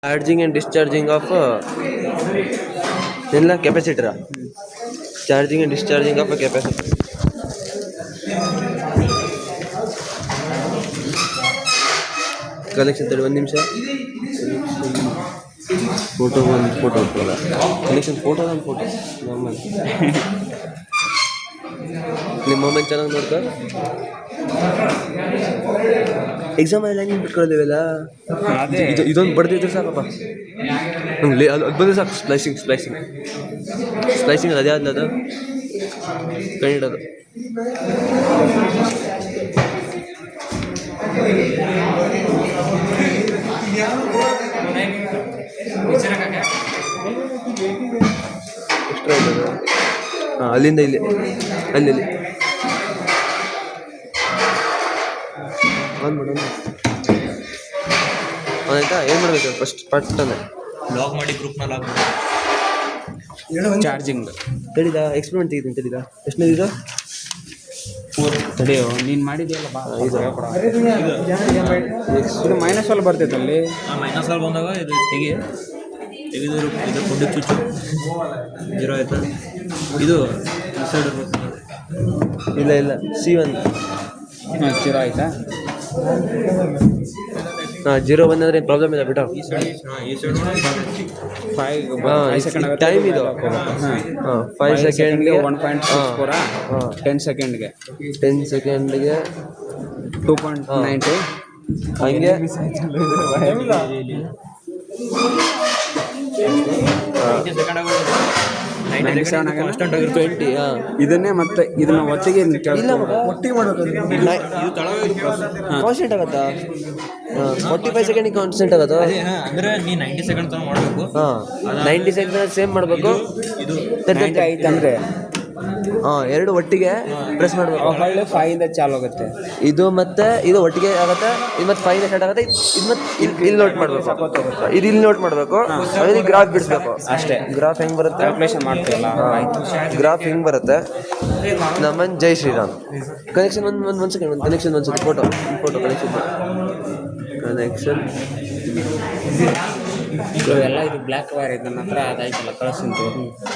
Charging and discharging of ಎಲ್ಲ ಕೆಪಾಸಿಟರಾ charging and discharging of capacitor. Connection ತಡಿ ಒಂದು ನಿಮಿಷ. ಫೋಟೋ ಇರ್ತಲ್ಲ ಕನೆಕ್ಷನ್ ಫೋಟೋ ನಾರ್ಮಲ್ ನಿಮ್ಮ ಮೊಬೈಲ್ ಚೆನ್ನಾಗಿ ನೋಡ್ಕೊ. ಎಕ್ಸಾಮ್ ಎಲ್ಲ ಹೆಂಗೆ ಬಿಟ್ಕೊಳ್ಳೋದಿವೆಲ್ಲ ಇದೊಂದು ಬಡ್ದಿದ್ರೆ ಸಾಕಪ್ಪ ನಂಗೆ ಅದು ಬಂದರೆ ಸಾಕು. ಸ್ಲೈಸಿಂಗ್ ಅದೇ ಆದ್ಲ ಅದು ಕಂಡಿಡೋದು. ಎಕ್ಸ್ಟ್ರಾ ಇದ್ದದು ಹಾಂ ಅಲ್ಲಿಂದ ಇಲ್ಲಿ ಅಲ್ಲಿ ಆನ್ ಮಾಡೋಣ ಆಯ್ತಾ. ಏನು ಮಾಡಬೇಕು ಫಸ್ಟ್ ಪಟ್ಟನೆ ಲಾಗ್ ಮಾಡಿ ಗ್ರೂಪ್ನ ಲಾಗ್ ಮಾಡಿ ಚಾರ್ಜಿಂಗ್ ತಡಿದ ಎಕ್ಸ್ಪೆರಿಮೆಂಟ್ ತೆಗಿತೀನಿ ತಡಿದ ಎಷ್ಟನೇ ಇದು ತಡೆಯೋ ನೀನು ಮಾಡಿದೆಯಲ್ಲ ಬಾ ಇದು -1 ಬರ್ತೈತಲ್ಲಿ. -1 ಬಂದಾಗ ಇದು ತೆಗೆದು ಇದು ಫುಡ್ ಚುಚ್ಚು 0 ಆಯ್ತಾ. ಇದು ಸೈಡ್ ಇಲ್ಲ C1 0 ಆಯ್ತಾ. ಹಾಂ 0 ಬಂದರೆ ಪ್ರಾಬ್ಲಮ್ ಇಲ್ಲ ಬಿಟ್ಟು. ಈ ಸೈಡ್ 5 ಸೆಕೆಂಡ್ ಟೈಮ್ ಇದು. ಹಾಂ 5 ಸೆಕೆಂಡ್ಗೆ 1.64 10 ಸೆಕೆಂಡ್ಗೆ 2.92 ಹಂಗೆ 20. ಇದನ್ನೇ ಮತ್ತೆ ಇದನ್ನ ಒಟ್ಟಿಗೆ ಇಲ್ಲ ಒಟ್ಟಿಗೆ ಮಾಡಬೇಕು. ಕಾನ್ಸ್ಟೆಂಟ್ ಆಗುತ್ತಾ 45 ಸೆಕೆಂಡಿಗೆ ಕಾನ್ಸ್ಟೆಂಟ್ ಆಗುತ್ತಾ ಅಂದರೆ ನೀ 90 ಸೆಕೆಂಡ್ ತನಕ ಮಾಡಬೇಕು. ಹಾಂ 90 ಸೆಕೆಂಡ್ ಸೇಮ್ ಮಾಡಬೇಕು. ಇದು ಅಂದರೆ ಹಾಂ ಎರಡು ಒಟ್ಟಿಗೆ ಪ್ರೆಸ್ ಮಾಡಬೇಕು. ಹೊಳ್ಳೆ 5 ಇಂದ ಚಾಲು ಆಗುತ್ತೆ. ಇದು ಮತ್ತೆ ಇದು ಒಟ್ಟಿಗೆ ಆಗುತ್ತೆ. ಇದು ಮತ್ತೆ 5 ಇಂದ ಸ್ಟಾರ್ಟ್ ಆಗುತ್ತೆ. ಇದು ಮತ್ತೆ ಇಲ್ಲಿ ನೋಟ್ ಮಾಡಬೇಕು. ಇದು ಇಲ್ಲಿ ನೋಟ್ ಮಾಡಬೇಕು. ಆಮೇಲೆ ಗ್ರಾಫ್ ಬಿಡಿಸ್ಬೇಕು ಅಷ್ಟೇ. ಗ್ರಾಫ್ ಹೆಂಗೆ ಬರುತ್ತೆ ಕ್ಯಾಲ್ಕುಲೇಷನ್ ಮಾಡ್ತೀವಲ್ಲ ಗ್ರಾಫ್ ಹೆಂಗೆ ಬರುತ್ತೆ. ನಮನ್ ಜೈ ಶ್ರೀರಾಮ್. ಕನೆಕ್ಷನ್ ಒಂದು ಸೆಕೆಂಡ್ ಕನೆಕ್ಷನ್ ಒಂದ್ಸತಿ ಫೋಟೋ ಕನೆಕ್ಷನ್ ಎಲ್ಲ ಇದು ಬ್ಲ್ಯಾಕ್ ವೈರ್ ಇದನ್ನ ಹತ್ರ ಅದಾಯ್ತಲ್ಲ ಕಳಿಸ್ತೀನಿ.